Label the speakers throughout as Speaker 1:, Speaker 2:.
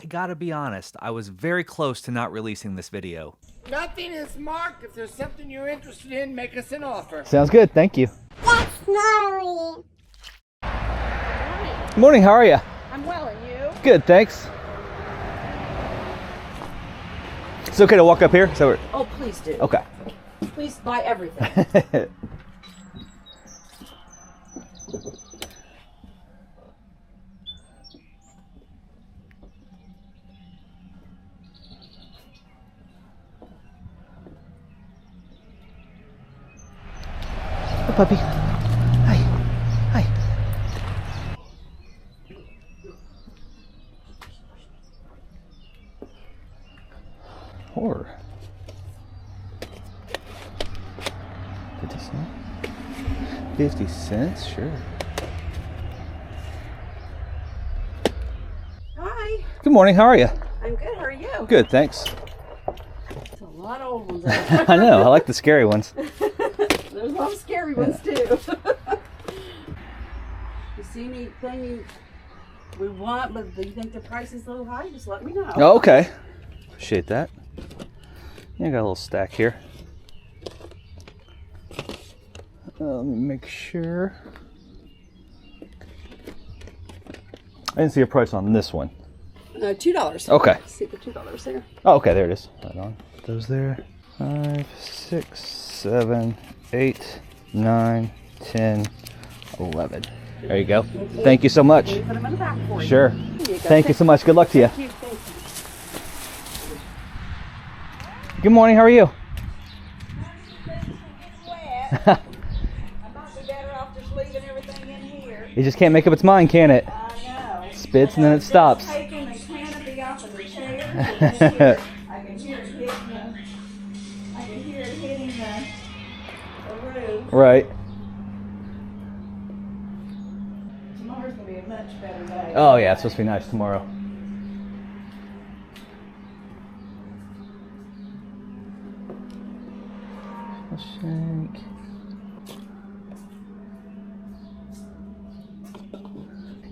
Speaker 1: I gotta be honest, I was very close to not releasing this video.
Speaker 2: Nothing is marked. If there's something you're interested in, make us an offer.
Speaker 3: Sounds good, thank you.
Speaker 4: That's Molly.
Speaker 3: Good morning, how are you?
Speaker 5: I'm well, and you?
Speaker 3: Good, thanks. It's okay to walk up here? So
Speaker 5: Oh, please do.
Speaker 3: okay.
Speaker 5: Please buy everything.
Speaker 3: Hey, puppy. Hi. Hi. Or 50 cents? 50 cents, sure.
Speaker 5: Hi.
Speaker 3: Good morning, how are you?
Speaker 5: I'm good. How are you?
Speaker 3: Good, thanks.
Speaker 5: There's a lot of old ones out there.
Speaker 3: I know, I like the scary ones.
Speaker 5: There's a lot of scary ones too. You see anything we want, but you think the price is a little high? Just let me know.
Speaker 3: Oh, okay. Appreciate that. Yeah, I got a little stack here. Let me make sure. I didn't see a price on this one.
Speaker 5: $2.
Speaker 3: Okay.
Speaker 5: See the $2 there.
Speaker 3: Oh, okay, there it is. Right on. Those there. 5, 6, 7, 8, 9, 10, 11. There you go. Thank you so much.
Speaker 5: Let me put them in the back for you.
Speaker 3: Sure.
Speaker 5: There you go.
Speaker 3: Thank you so much. Good luck to you.
Speaker 5: Thank you.
Speaker 3: Good morning. How are you?
Speaker 5: I might be better off just leaving everything in here.
Speaker 3: You just can't make up its mind, can it?
Speaker 5: I know.
Speaker 3: Spits and then it stops.
Speaker 5: Taking the canopy off of the chair. I can hear it hitting the roof.
Speaker 3: Right.
Speaker 5: Tomorrow's gonna be a much better day.
Speaker 3: Oh yeah, it's supposed to be nice tomorrow. Shake.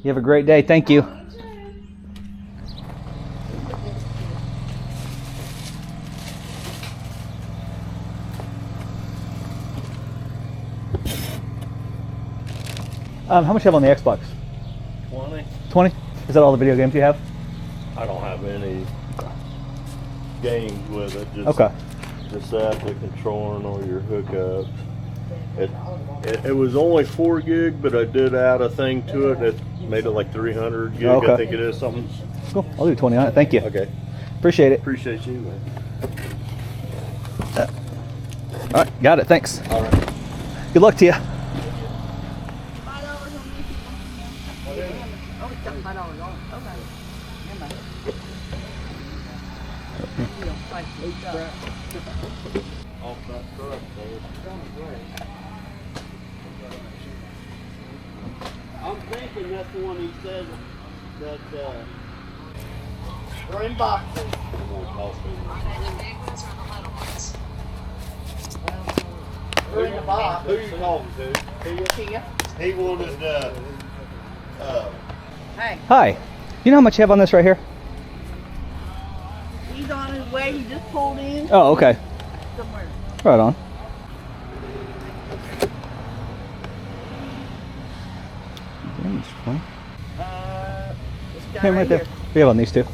Speaker 3: You have a great day. Thank you. How much do you have on the Xbox?
Speaker 6: 20.
Speaker 3: 20? Is that all the video games you have?
Speaker 6: I don't have any games with it. Just,
Speaker 3: Okay.
Speaker 6: Just that, the controlling or your hookups. It was only 4 gig, but I did add a thing to it that made it like 300 gig.
Speaker 3: Okay.
Speaker 6: I think it is something.
Speaker 3: Cool. I'll do 20 on it. Thank you.
Speaker 6: Okay.
Speaker 3: Appreciate it.
Speaker 6: Appreciate you, man.
Speaker 3: All right. Got it. Thanks.
Speaker 6: All right.
Speaker 3: Good luck to you.
Speaker 6: Off that truck, I'm thinking that's the one he said that we're in boxes.
Speaker 7: Are they the big ones or the little ones?
Speaker 6: We're in the box. Who you talking to? He wanted
Speaker 5: Hey,
Speaker 3: Hi. You know how much you have on this right here?
Speaker 5: he's on his way. He just pulled in
Speaker 3: Oh, okay.
Speaker 5: somewhere.
Speaker 3: Right on. Damage 20.
Speaker 5: This guy
Speaker 3: Him right there. We have on these two.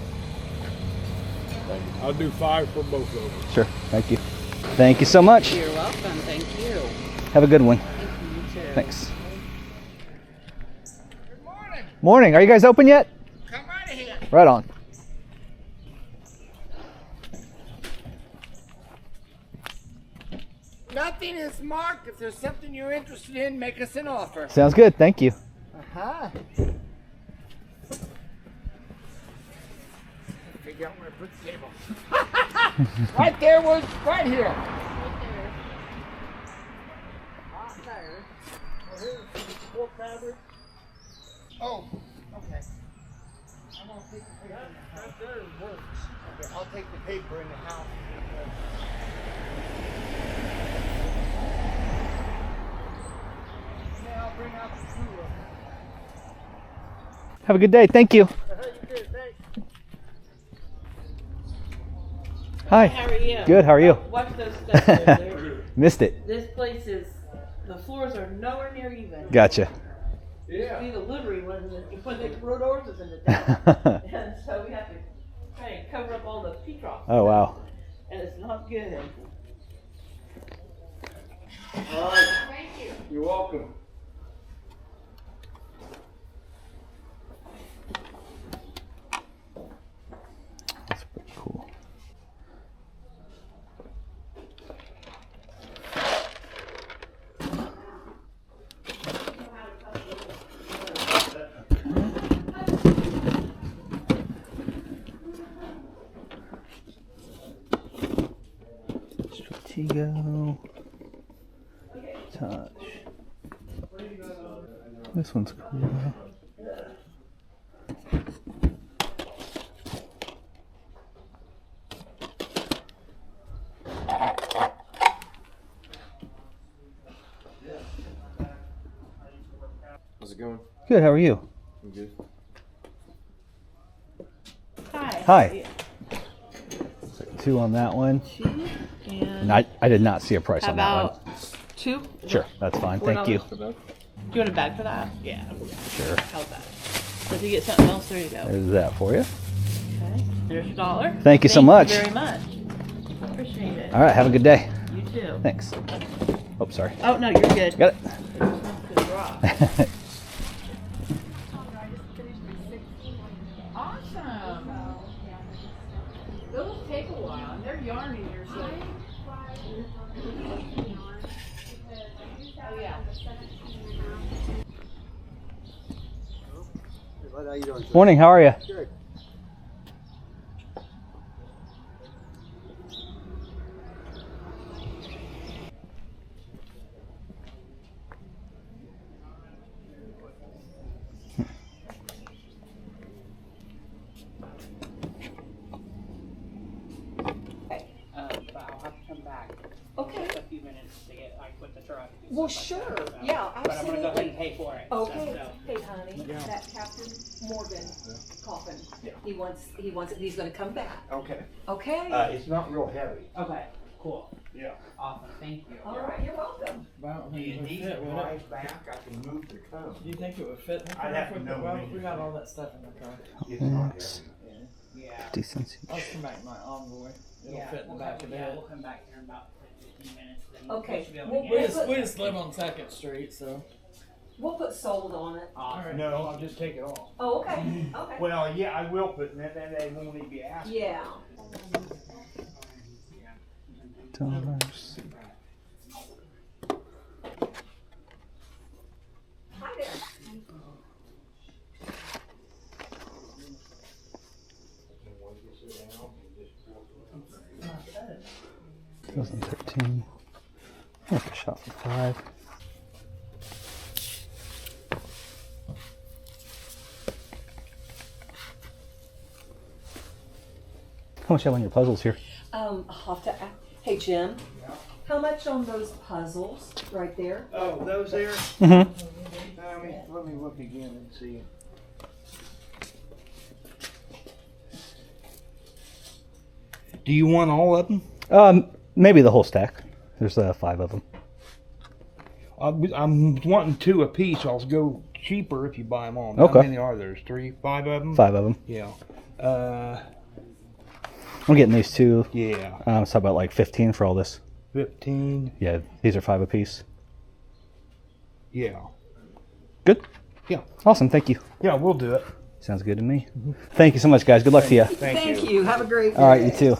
Speaker 8: I'll do 5 for both of them.
Speaker 3: Sure. Thank you. Thank you so much.
Speaker 5: You're welcome. Thank you.
Speaker 3: Have a good one.
Speaker 5: You too.
Speaker 3: Thanks.
Speaker 2: Good morning.
Speaker 3: Morning. Are you guys open yet?
Speaker 2: Come right ahead.
Speaker 3: Right on.
Speaker 2: Nothing is marked. If there's something you're interested in, make us an offer.
Speaker 3: Sounds good. Thank you.
Speaker 2: Uh-huh. Figure out where to put the table. Right there, right here.
Speaker 5: Right there.
Speaker 2: Oh, okay. I'm gonna take the paper. Right there works. Okay, I'll take the paper in the house. Yeah, I'll bring out the cooler.
Speaker 3: Have a good day. Thank you.
Speaker 2: You did, thanks.
Speaker 3: Hi.
Speaker 5: How are you?
Speaker 3: Good. How are you?
Speaker 5: Watch those steps over there.
Speaker 3: Missed it.
Speaker 5: This place is, the floors are nowhere near even.
Speaker 3: Gotcha.
Speaker 5: See the livery when they rode horses in the town. And so we have to try and cover up all the pea troughs.
Speaker 3: Oh wow.
Speaker 5: And it's not good.
Speaker 2: All right. Thank you. You're welcome.
Speaker 3: That's pretty cool. Stratego. Touch. This one's cool.
Speaker 8: How's it going?
Speaker 3: Good, how are you?
Speaker 8: I'm good.
Speaker 5: Hi.
Speaker 3: Hi. Two on that one.
Speaker 5: Two and
Speaker 3: I did not see a price
Speaker 5: how
Speaker 3: on that one.
Speaker 5: about two?
Speaker 3: Sure, that's fine. Thank you.
Speaker 5: Do you want a bag for that? Yeah.
Speaker 3: Sure.
Speaker 5: How's that? So if you get something else, there you go.
Speaker 3: There's that for you.
Speaker 5: Okay. There's your dollar.
Speaker 3: Thank you so much.
Speaker 5: Thank you very much. Appreciate it.
Speaker 3: All right, have a good day.
Speaker 5: You too.
Speaker 3: Thanks. Oh, sorry.
Speaker 5: Oh no, you're good.
Speaker 3: Got it.
Speaker 5: Awesome. Those take a while, and they're yarning here, so. Oh yeah.
Speaker 2: How you doing?
Speaker 3: Morning, how are you?
Speaker 2: Good.
Speaker 9: But I'll have to come back
Speaker 5: Okay.
Speaker 9: a few minutes to get like with the truck. and
Speaker 5: Well,
Speaker 9: stuff
Speaker 5: sure.
Speaker 9: like that, so.
Speaker 5: Yeah,
Speaker 9: But I'm gonna go ahead
Speaker 5: absolutely.
Speaker 9: and pay for it.
Speaker 5: Okay.
Speaker 9: So.
Speaker 5: Hey, honey, that Captain Morgan coffin.
Speaker 2: Yeah.
Speaker 5: He's gonna come back.
Speaker 2: Okay.
Speaker 5: Okay.
Speaker 2: It's not real heavy.
Speaker 9: Okay, cool.
Speaker 2: Yeah.
Speaker 9: Awesome, thank you.
Speaker 5: All right, you're welcome.
Speaker 2: Do you need to drive back? I can move the cone.
Speaker 10: Do you think it would fit in the car?
Speaker 2: I'd have to
Speaker 10: If
Speaker 2: know
Speaker 10: well,
Speaker 2: when
Speaker 10: we
Speaker 2: you
Speaker 10: got
Speaker 2: fit.
Speaker 10: all that stuff in the car.
Speaker 2: It's not
Speaker 3: Yes.
Speaker 2: heavy.
Speaker 9: Yeah.
Speaker 3: Decent.
Speaker 10: I'll come back in my envoy. It'll
Speaker 9: Yeah,
Speaker 10: fit in the
Speaker 9: we'll
Speaker 10: back
Speaker 9: come-
Speaker 10: of
Speaker 9: yeah,
Speaker 10: it.
Speaker 9: we'll come back here in about 15 minutes. Then
Speaker 5: Okay,
Speaker 9: we should be able
Speaker 5: well,
Speaker 9: to
Speaker 10: We
Speaker 9: get
Speaker 10: just, we just live on 2nd Street, so.
Speaker 5: We'll put sold on it.
Speaker 9: Awesome.
Speaker 2: No, I'll just take it off.
Speaker 5: Oh, okay. Okay.
Speaker 2: Well, yeah, I will put, and then they won't even be asked.
Speaker 5: Yeah.
Speaker 3: $2.
Speaker 5: Hi there.
Speaker 3: 2013. Make a shot for 5. How much you have on your puzzles here?
Speaker 5: I'll have to ask. Hey, Jim. How much on those puzzles right there?
Speaker 2: Oh, those there?
Speaker 3: Mm-hmm.
Speaker 2: Let me look again and see. Do you want all of them?
Speaker 3: Maybe the whole stack. There's 5 of them.
Speaker 2: I'm wanting 2 apiece. I'll go cheaper if you buy them all.
Speaker 3: Okay.
Speaker 2: How many are there? 3, 5 of them?
Speaker 3: 5 of them.
Speaker 2: Yeah.
Speaker 3: I'm getting these 2.
Speaker 2: Yeah.
Speaker 3: So about like 15 for all this.
Speaker 2: 15.
Speaker 3: Yeah, these are 5 apiece.
Speaker 2: Yeah.
Speaker 3: Good.
Speaker 2: Yeah.
Speaker 3: Awesome. Thank you.
Speaker 2: Yeah, we'll do it.
Speaker 3: Sounds good to me. Thank you so much, guys. Good luck to you.
Speaker 5: Thank you. Have a great day.
Speaker 3: All right, you too.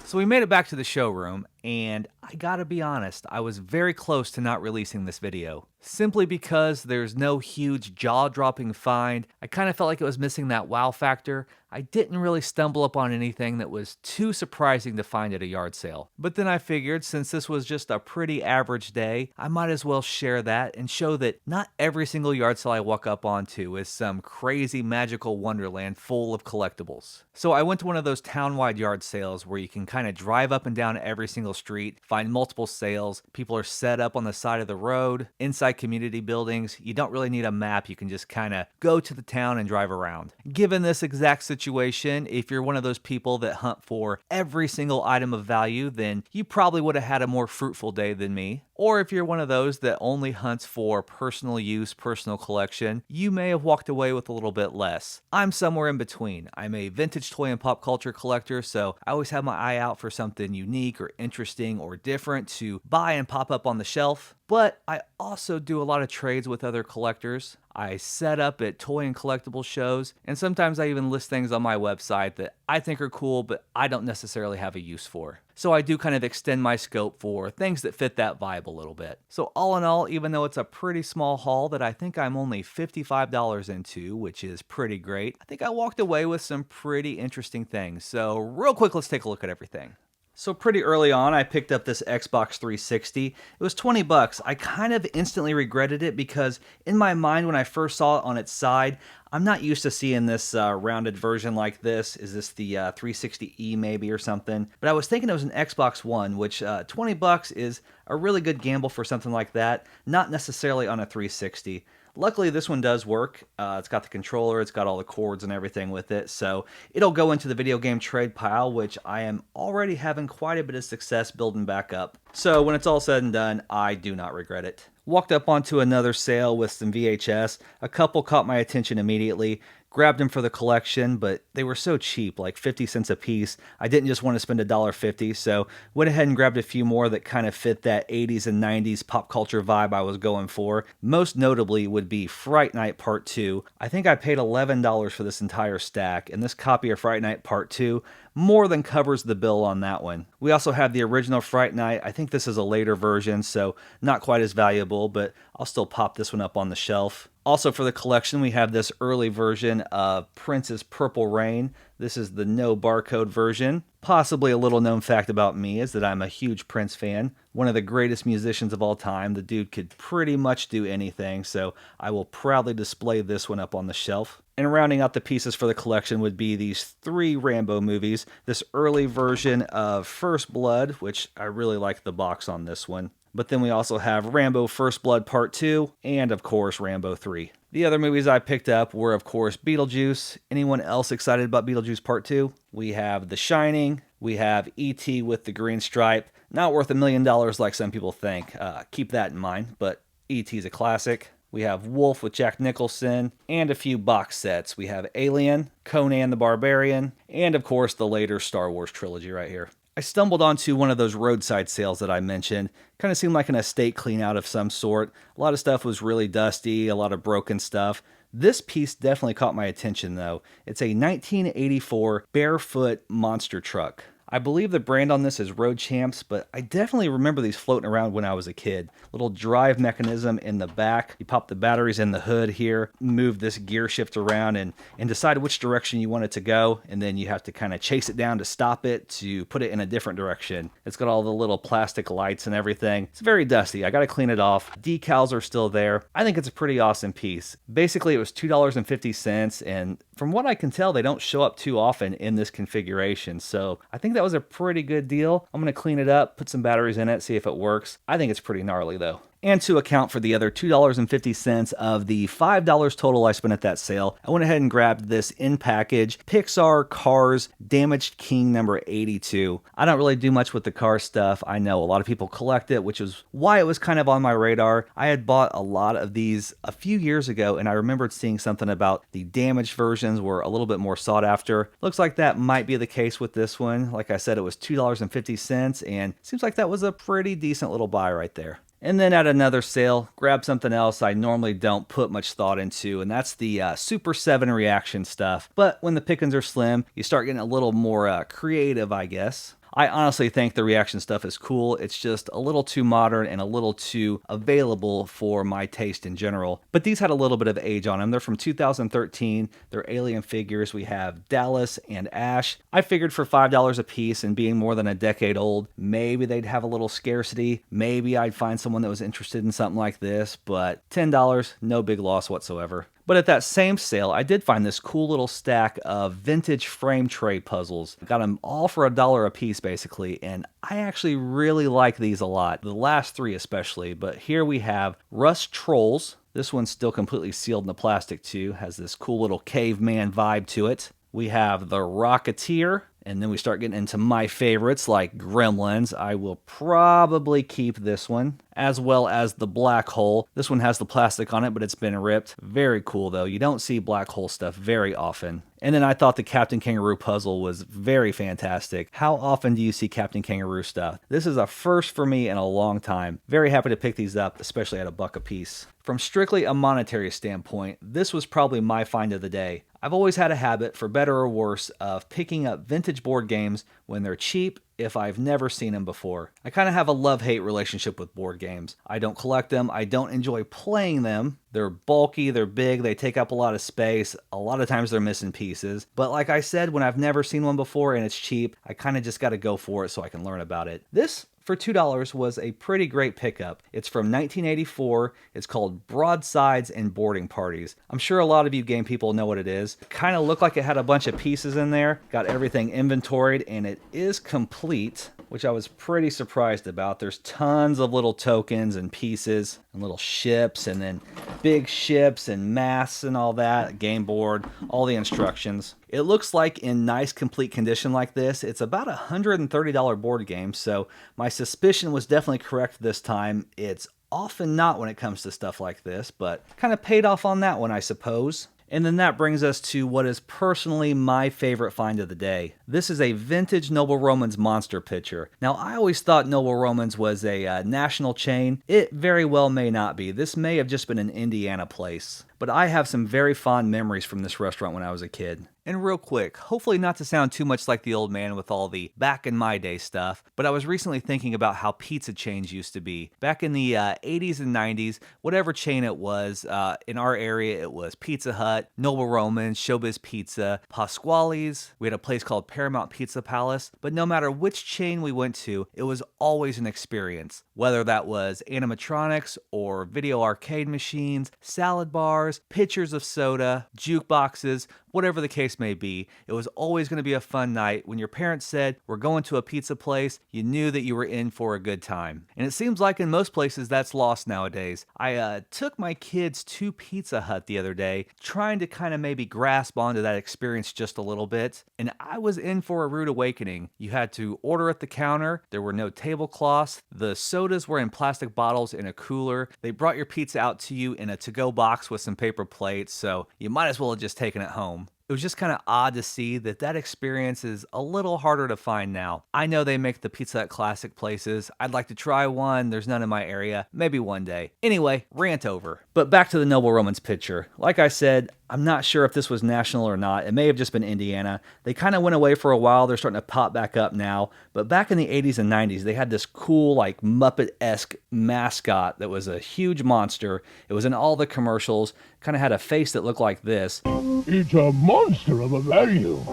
Speaker 1: So we made it back to the showroom, and I gotta be honest, I was very close to not releasing this video. Simply because there's no huge jaw-dropping find, I kind of felt like it was missing that wow factor. I didn't really stumble upon anything that was too surprising to find at a yard sale. But then I figured since this was just a pretty average day, I might as well share that and show that not every single yard sale I walk up onto is some crazy magical wonderland full of collectibles. So I went to one of those town-wide yard sales where you can kind of drive up and down every single street, find find multiple sales. People are set up on the side of the road, inside community buildings. You don't really need a map. You can just kind of go to the town and drive around. Given this exact situation, if you're one of those people that hunt for every single item of value, then you probably would have had a more fruitful day than me. Or if you're one of those that only hunts for personal use, personal collection, you may have walked away with a little bit less. I'm somewhere in between. I'm a vintage toy and pop culture collector, so I always have my eye out for something unique or interesting or different to buy and pop up on the shelf. But I also do a lot of trades with other collectors. I set up at toy and collectible shows, and sometimes I even list things on my website that I think are cool, but I don't necessarily have a use for. So I do kind of extend my scope for things that fit that vibe a little bit. So all in all, even though it's a pretty small haul that I think I'm only $55 into, which is pretty great, I think I walked away with some pretty interesting things. So real quick, let's take a look at everything. So pretty early on, I picked up this Xbox 360. It was 20 bucks. I kind of instantly regretted it because in my mind when I first saw it on its side, I'm not used to seeing this rounded version like this. Is this the 360E maybe or something? But I was thinking it was an Xbox One, which 20 bucks is a really good gamble for something like that, not necessarily on a 360. Luckily, this one does work. It's got the controller, it's got all the cords and everything with it, so it'll go into the video game trade pile, which I am already having quite a bit of success building back up. So when it's all said and done, I do not regret it. Walked up onto another sale with some VHS. A couple caught my attention immediately. Grabbed them for the collection, but they were so cheap, like 50 cents a piece. I didn't just want to spend $1.50, so went ahead and grabbed a few more that kind of fit that 80s and 90s pop culture vibe I was going for. Most notably would be Fright Night Part 2. I think I paid $11 for this entire stack, and this copy of Fright Night Part 2 more than covers the bill on that one. We also have the original Fright Night. I think this is a later version, so not quite as valuable, but I'll still pop this one up on the shelf. Also for the collection, we have this early version of Prince's Purple Rain. This is the no barcode version. Possibly a little known fact about me is that I'm a huge Prince fan. One of the greatest musicians of all time. The dude could pretty much do anything, so I will proudly display this one up on the shelf. And rounding out the pieces for the collection would be these 3 Rambo movies. This early version of First Blood, which I really like the box on this one. But then we also have Rambo First Blood Part 2, and of course Rambo 3. The other movies I picked up were of course Beetlejuice. Anyone else excited about Beetlejuice Part 2? We have The Shining, we have E.T. with the green stripe. Not worth $1 million like some people think. Keep that in mind, but E.T. is a classic. We have Wolf with Jack Nicholson, and a few box sets. We have Alien, Conan the Barbarian, and of course the later Star Wars trilogy right here. I stumbled onto one of those roadside sales that I mentioned. Kind of seemed like an estate clean out of some sort. A lot of stuff was really dusty, a lot of broken stuff. This piece definitely caught my attention though. It's a 1984 barefoot monster truck. I believe the brand on this is Road Champs, but I definitely remember these floating around when I was a kid. Little drive mechanism in the back. You pop the batteries in the hood here, move this gear shift around and decide which direction you want it to go, and then you have to kind of chase it down to stop it, to put it in a different direction. It's got all the little plastic lights and everything. It's very dusty. I gotta clean it off. Decals are still there. I think it's a pretty awesome piece. Basically, it was $2.50, and from what I can tell, they don't show up too often in this configuration, so I think that was a pretty good deal. I'm going to clean it up, put some batteries in it, see if it works. I think it's pretty gnarly though. And to account for the other $2.50 of the $5 total I spent at that sale, I went ahead and grabbed this in-package Pixar Cars Damaged King number 82. I don't really do much with the car stuff. I know a lot of people collect it, which is why it was kind of on my radar. I had bought a lot of these a few years ago, and I remembered seeing something about the damaged versions were a little bit more sought after. Looks like that might be the case with this one. Like I said, it was $2.50, and seems like that was a pretty decent little buy right there. And then at another sale, grab something else I normally don't put much thought into, and that's the Super 7 reaction stuff. But when the pickings are slim, you start getting a little more creative, I guess. I honestly think the reaction stuff is cool. It's just a little too modern and a little too available for my taste in general. But these had a little bit of age on them. They're from 2013. They're alien figures. We have Dallas and Ash. I figured for $5 a piece and being more than a decade old, maybe they'd have a little scarcity. Maybe I'd find someone that was interested in something like this, but $10, no big loss whatsoever. But at that same sale, I did find this cool little stack of vintage frame tray puzzles. Got them all for $1 a piece basically, and I actually really like these a lot. The last three especially, but here we have Rust Trolls. This one's still completely sealed in the plastic too, has this cool little caveman vibe to it. We have the Rocketeer, and then we start getting into my favorites like Gremlins. I will probably keep this one, as well as the Black Hole. This one has the plastic on it, but it's been ripped. Very cool though. You don't see Black Hole stuff very often. And then I thought the Captain Kangaroo puzzle was very fantastic. How often do you see Captain Kangaroo stuff? This is a first for me in a long time. Very happy to pick these up, especially at $1 a piece. From strictly a monetary standpoint, this was probably my find of the day. I've always had a habit, for better or worse, of picking up vintage board games when they're cheap if I've never seen them before. I kind of have a love-hate relationship with board games. I don't collect them, I don't enjoy playing them. They're bulky, they're big, they take up a lot of space. A lot of times they're missing pieces. But like I said, when I've never seen one before and it's cheap, I kind of just got to go for it so I can learn about it. This, for $2, was a pretty great pickup. It's from 1984. It's called Broadsides and Boarding Parties. I'm sure a lot of you game people know what it is. Kind of looked like it had a bunch of pieces in there. Got everything inventoried, and it is complete, which I was pretty surprised about. There's tons of little tokens and pieces and little ships, and then big ships and masts and all that, game board, all the instructions. It looks like in nice complete condition like this, it's about a $130 board game, so my suspicion was definitely correct this time. It's often not when it comes to stuff like this, but kind of paid off on that one, I suppose. And then that brings us to what is personally my favorite find of the day. This is a vintage Noble Romans monster picture. Now, I always thought Noble Romans was a national chain. It very well may not be. This may have just been an Indiana place. But I have some very fond memories from this restaurant when I was a kid. And real quick, hopefully not to sound too much like the old man with all the back in my day stuff, but I was recently thinking about how pizza chains used to be. Back in the 80s and 90s, whatever chain it was, in our area it was Pizza Hut, Noble Romans, Showbiz Pizza, Pasquale's. We had a place called Paramount Pizza Palace, but no matter which chain we went to, it was always an experience. Whether that was animatronics or video arcade machines, salad bars, pitchers of soda, jukeboxes, whatever the case may be, it was always going to be a fun night. When your parents said, we're going to a pizza place, you knew that you were in for a good time. And it seems like in most places that's lost nowadays. I took my kids to Pizza Hut the other day, trying to kind of maybe grasp onto that experience just a little bit, and I was in for a rude awakening. You had to order at the counter, there were no tablecloths, the sodas were in plastic bottles in a cooler, they brought your pizza out to you in a to-go box with some paper plates, so you might as well have just taken it home. It was just kind of odd to see that that experience is a little harder to find now. I know they make the Pizza Hut Classic places. I'd like to try one. There's none in my area. Maybe one day. Anyway, rant over. But back to the Noble Romans picture. Like I said, I'm not sure if this was national or not. It may have just been Indiana. They kind of went away for a while. They're starting to pop back up now. But back in the 80s and 90s, they had this cool, like Muppet-esque mascot that was a huge monster. It was in all the commercials. Kind of had a face that looked like this.
Speaker 8: It's a monster of a value.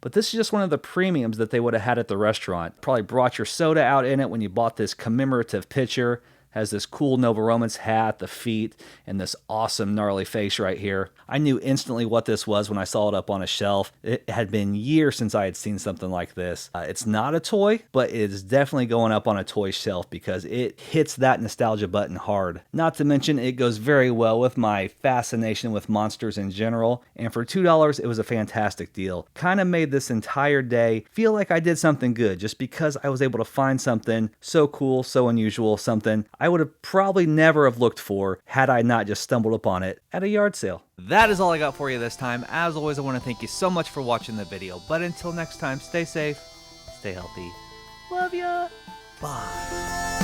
Speaker 1: But this is just one of the premiums that they would have had at the restaurant. Probably brought your soda out in it when you bought this commemorative pitcher. Has this cool Noble Romans hat, the feet, and this awesome gnarly face right here. I knew instantly what this was when I saw it up on a shelf. It had been years since I had seen something like this. It's not a toy, but it is definitely going up on a toy shelf because it hits that nostalgia button hard. Not to mention it goes very well with my fascination with monsters in general, and for $2 it was a fantastic deal. Kind of made this entire day feel like I did something good just because I was able to find something so cool, so unusual, something I would have probably never have looked for had I not just stumbled upon it at a yard sale. That is all I got for you this time. As always, I want to thank you so much for watching the video. But until next time, stay safe, stay healthy. Love ya. Bye.